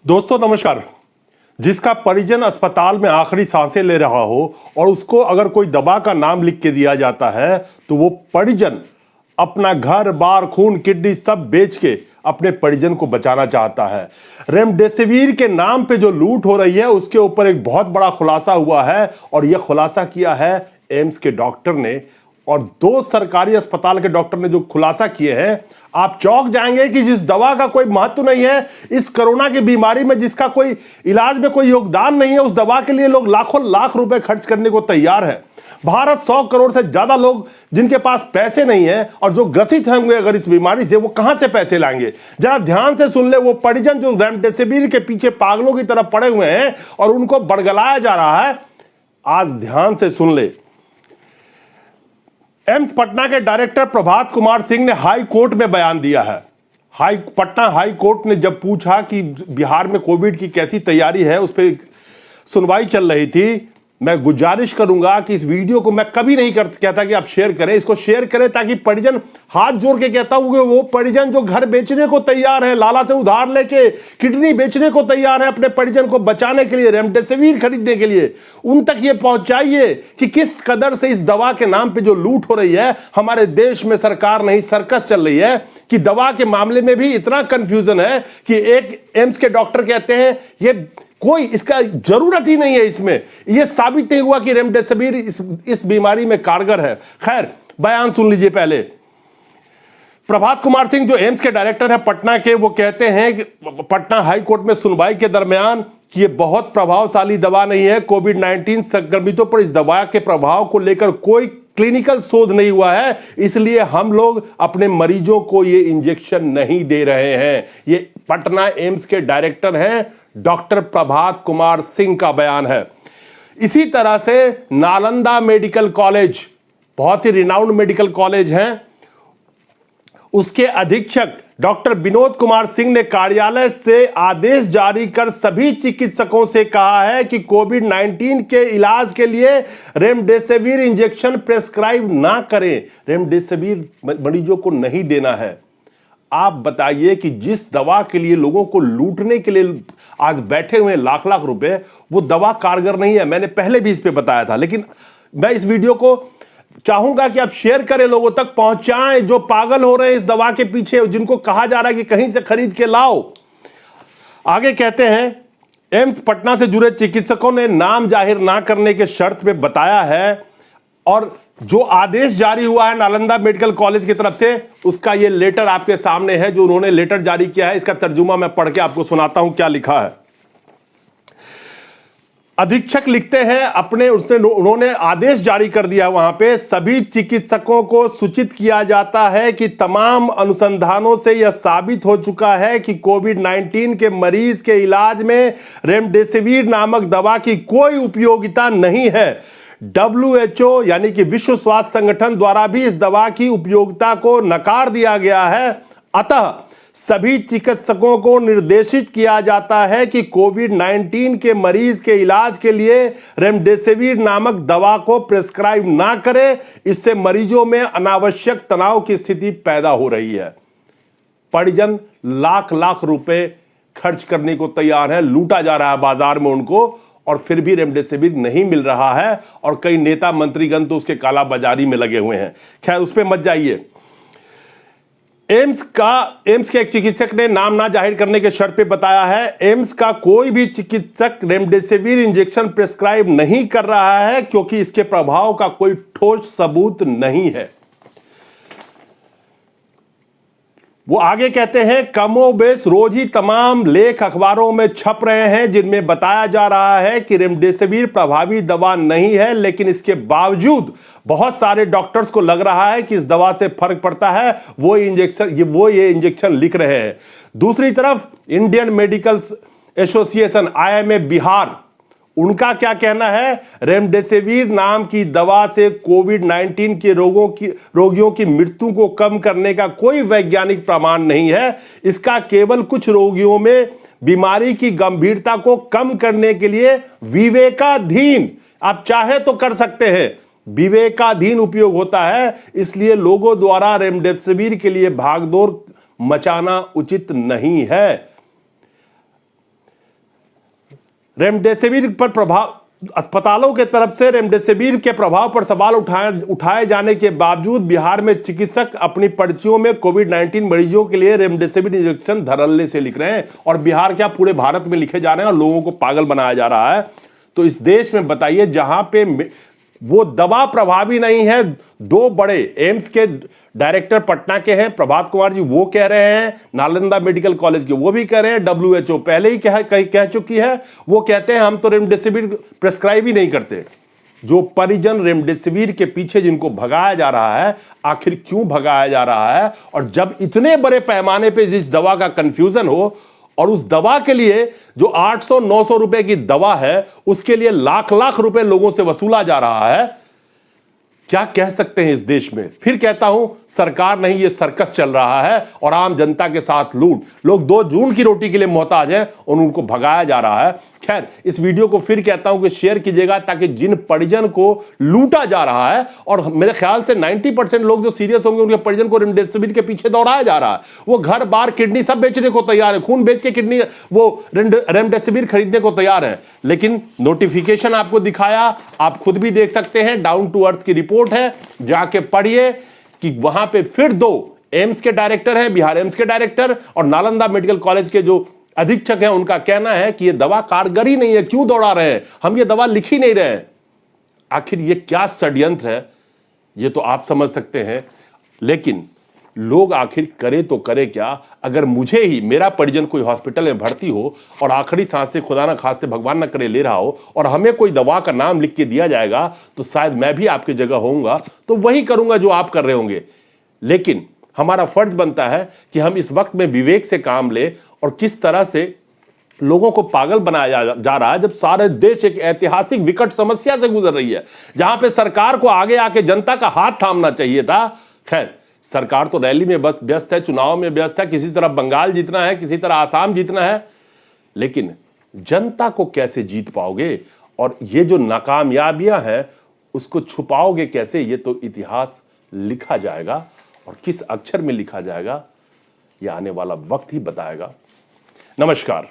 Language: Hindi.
दोस्तों नमस्कार। जिसका परिजन अस्पताल में आखिरी सांसें ले रहा हो और उसको अगर कोई दवा का नाम लिख के दिया जाता है तो वो परिजन अपना घर बार खून किडनी सब बेच के अपने परिजन को बचाना चाहता है। रेमडेसिविर के नाम पे जो लूट हो रही है उसके ऊपर एक बहुत बड़ा खुलासा हुआ है और यह खुलासा किया है एम्स के डॉक्टर ने और 2 सरकारी अस्पताल के डॉक्टर ने जो खुलासा किए हैं। आप चौंक जाएंगे कि जिस दवा का कोई महत्व नहीं है इस कोरोना की बीमारी में, जिसका कोई इलाज में कोई योगदान नहीं है, उस दवा के लिए लोग लाखों लाख रुपए खर्च करने को तैयार है। भारत 100 करोड़ से ज्यादा लोग जिनके पास पैसे नहीं है और जो ग्रसित होंगे अगर इस बीमारी से, वो कहां से पैसे लाएंगे? जरा ध्यान से सुन ले। वो परिजन जो रेमडेसिविर के पीछे पागलों की तरफ पड़े हुए हैं और उनको बड़गलाया जा रहा है, आज ध्यान से सुन ले। एम्स पटना के डायरेक्टर प्रभात कुमार सिंह ने हाई कोर्ट में बयान दिया है। पटना हाई कोर्ट ने जब पूछा कि बिहार में कोविड की कैसी तैयारी है, उस पर सुनवाई चल रही थी। मैं गुजारिश करूंगा कि इस वीडियो को मैं कभी नहीं कहता कि आप शेयर करें, इसको शेयर करें ताकि परिजन, हाथ जोड़ के कहता हूं कि वो परिजन जो घर बेचने को तैयार है, लाला से उधार लेके किडनी बेचने को तैयार है अपने परिजन को बचाने के लिए, रेमडेसिविर खरीदने के लिए, उन तक ये पहुंचाइए कि किस कदर से इस दवा के नाम पे जो लूट हो रही है। हमारे देश में सरकार नहीं सर्कस चल रही है कि दवा के मामले में भी इतना कंफ्यूजन है कि एक एम्स के डॉक्टर कहते हैं ये कोई इसका जरूरत ही नहीं है, इसमें यह साबित नहीं हुआ कि रेमडेसिविर इस बीमारी में कारगर है। खैर, बयान सुन लीजिए पहले। प्रभात कुमार सिंह जो एम्स के डायरेक्टर है पटना के, वो कहते हैं कि पटना हाई कोर्ट में सुनवाई के दरमियान कि यह बहुत प्रभावशाली दवा नहीं है। कोविड-19 संक्रमितों पर इस दवा के प्रभाव को लेकर कोई क्लिनिकल शोध नहीं हुआ है, इसलिए हम लोग अपने मरीजों को ये इंजेक्शन नहीं दे रहे हैं। ये पटना एम्स के डायरेक्टर हैं डॉक्टर प्रभात कुमार सिंह का बयान है। इसी तरह से नालंदा मेडिकल कॉलेज, बहुत ही रिनाउंड मेडिकल कॉलेज है, उसके अधीक्षक डॉक्टर विनोद कुमार सिंह ने कार्यालय से आदेश जारी कर सभी चिकित्सकों से कहा है कि कोविड-19 के इलाज के लिए रेमडेसिविर इंजेक्शन प्रेस्क्राइब ना करें। रेमडेसिविर मरीजों को नहीं देना है। आप बताइए कि जिस दवा के लिए लोगों को लूटने के लिए आज बैठे हुए लाख लाख रुपए, वो दवा कारगर नहीं है। मैंने पहले भी इस पे बताया था, लेकिन मैं इस वीडियो को चाहूंगा कि आप शेयर करें, लोगों तक पहुंचाएं जो पागल हो रहे हैं इस दवा के पीछे, जिनको कहा जा रहा है कि कहीं से खरीद के लाओ। आगे कहते हैं, एम्स पटना से जुड़े चिकित्सकों ने नाम जाहिर ना करने के शर्त पे बताया है और जो आदेश जारी हुआ है नालंदा मेडिकल कॉलेज की तरफ से, उसका ये लेटर आपके सामने है जो उन्होंने लेटर जारी किया है। इसका तर्जुमा मैं पढ़ के आपको सुनाता हूं क्या लिखा है। अधीक्षक लिखते हैं उन्होंने आदेश जारी कर दिया वहां पे, सभी चिकित्सकों को सूचित किया जाता है कि तमाम अनुसंधानों से यह साबित हो चुका है कि कोविड-19 के मरीज के इलाज में रेमडेसिविर नामक दवा की कोई उपयोगिता नहीं है। WHO यानी कि विश्व स्वास्थ्य संगठन द्वारा भी इस दवा की उपयोगिता को नकार दिया गया है। अतः सभी चिकित्सकों को निर्देशित किया जाता है कि कोविड-19 के मरीज के इलाज के लिए रेमडेसिविर नामक दवा को प्रेस्क्राइब ना करें। इससे मरीजों में अनावश्यक तनाव की स्थिति पैदा हो रही है। परिजन लाख लाख रुपए खर्च करने को तैयार है, लूटा जा रहा है बाजार में उनको, और फिर भी रेमडेसिविर नहीं मिल रहा है और कई नेता मंत्रीगण तो उसके कालाबाजारी में लगे हुए हैं। खैर, उस पर मत जाइए। एम्स के एक चिकित्सक ने नाम ना जाहिर करने के शर्त पे बताया है, एम्स का कोई भी चिकित्सक रेमडेसिविर इंजेक्शन प्रेस्क्राइब नहीं कर रहा है क्योंकि इसके प्रभाव का कोई ठोस सबूत नहीं है। वो आगे कहते हैं, कमोबेश रोज ही तमाम लेख अखबारों में छप रहे हैं जिनमें बताया जा रहा है कि रेमडेसिविर प्रभावी दवा नहीं है, लेकिन इसके बावजूद बहुत सारे डॉक्टर्स को लग रहा है कि इस दवा से फर्क पड़ता है, वो ये इंजेक्शन लिख रहे हैं। दूसरी तरफ Indian medical association IMA Bihar, उनका क्या कहना है, रेमडेसिविर नाम की दवा से कोविड-19 के रोगियों की मृत्यु को कम करने का कोई वैज्ञानिक प्रमाण नहीं है। इसका केवल कुछ रोगियों में बीमारी की गंभीरता को कम करने के लिए विवेकाधीन, आप चाहे तो कर सकते हैं, विवेकाधीन उपयोग होता है। इसलिए लोगों द्वारा रेमडेसिविर के लिए भागदौड़ मचाना उचित नहीं है। रेमडेसिविर पर प्रभाव, अस्पतालों के तरफ से रेमडेसिविर के प्रभाव पर सवाल उठाए जाने के बावजूद बिहार में चिकित्सक अपनी पर्चियों में कोविड-19 मरीजों के लिए रेमडेसिविर इंजेक्शन धड़ल्ले से लिख रहे हैं, और बिहार क्या पूरे भारत में लिखे जा रहे हैं और लोगों को पागल बनाया जा रहा है। तो इस देश में बताइए, जहां पे वो दवा प्रभावी नहीं है, दो बड़े एम्स के डायरेक्टर पटना के हैं प्रभात कुमार जी, वो कह रहे हैं, नालंदा मेडिकल कॉलेज के वो भी कह रहे हैं, WHO पहले ही कह चुकी है, वो कहते हैं हम तो रेमडेसिविर प्रेस्क्राइब ही नहीं करते। जो परिजन रेमडेसिविर के पीछे जिनको भगाया जा रहा है, आखिर क्यों भगाया जा रहा है? और जब इतने बड़े पैमाने पर जिस दवा का कंफ्यूजन हो, और उस दवा के लिए जो 800-900 रुपए की दवा है, उसके लिए लाख लाख रुपए लोगों से वसूला जा रहा है, क्या कह सकते हैं इस देश में? फिर कहता हूं, सरकार नहीं, ये सर्कस चल रहा है और आम जनता के साथ लूट। लोग 2 जून की रोटी के लिए मोहताज हैं और उनको भगाया जा रहा है। खैर, इस वीडियो को फिर कहता हूं कि शेयर कीजिएगा, ताकि जिन परिजन को लूटा जा रहा है, और मेरे ख्याल से 90% लोग जो सीरियस होंगे, उनके परिजन को रेमडेसिविर के पीछे दौड़ाया जा रहा है। वो घर बार किडनी सब बेचने को तैयार है, खून बेच के किडनी वो रेमडेसिविर खरीदने को तैयार है। लेकिन नोटिफिकेशन आपको दिखाया, आप खुद भी देख सकते हैं, डाउन टू अर्थ की रिपोर्ट है, जाके पढ़िए कि वहां पे फिर 2 एम्स के डायरेक्टर हैं, बिहार एम्स के डायरेक्टर और नालंदा मेडिकल कॉलेज के जो अधीक्षक हैं, उनका कहना है कि यह दवा कारगर ही नहीं है, क्यों दौड़ा रहे हैं, हम ये दवा लिख ही नहीं रहे हैं। आखिर ये क्या षड्यंत्र है, ये तो आप समझ सकते हैं। लेकिन लोग आखिर करे तो करे क्या? अगर मुझे ही, मेरा परिजन कोई हॉस्पिटल में भर्ती हो और आखिरी सांस से खुदा ना खास्ते भगवान ना करे ले रहा हो, और हमें कोई दवा का नाम लिख के दिया जाएगा, तो शायद मैं भी आपकी जगह होऊंगा तो वही करूंगा जो आप कर रहे होंगे। लेकिन हमारा फर्ज बनता है कि हम इस वक्त में विवेक से काम ले, और किस तरह से लोगों को पागल बनाया जा रहा है, जब सारे देश एक ऐतिहासिक विकट समस्या से गुजर रही है, जहां पे सरकार को आगे आके जनता का हाथ थामना चाहिए था। खैर, सरकार तो रैली में बस व्यस्त है, चुनाव में व्यस्त है, किसी तरह बंगाल जीतना है, किसी तरह आसाम जीतना है, लेकिन जनता को कैसे जीत पाओगे? और ये जो नाकामयाबियां हैं, उसको छुपाओगे कैसे? ये तो इतिहास लिखा जाएगा, और किस अक्षर में लिखा जाएगा, यह आने वाला वक्त ही बताएगा। नमस्कार।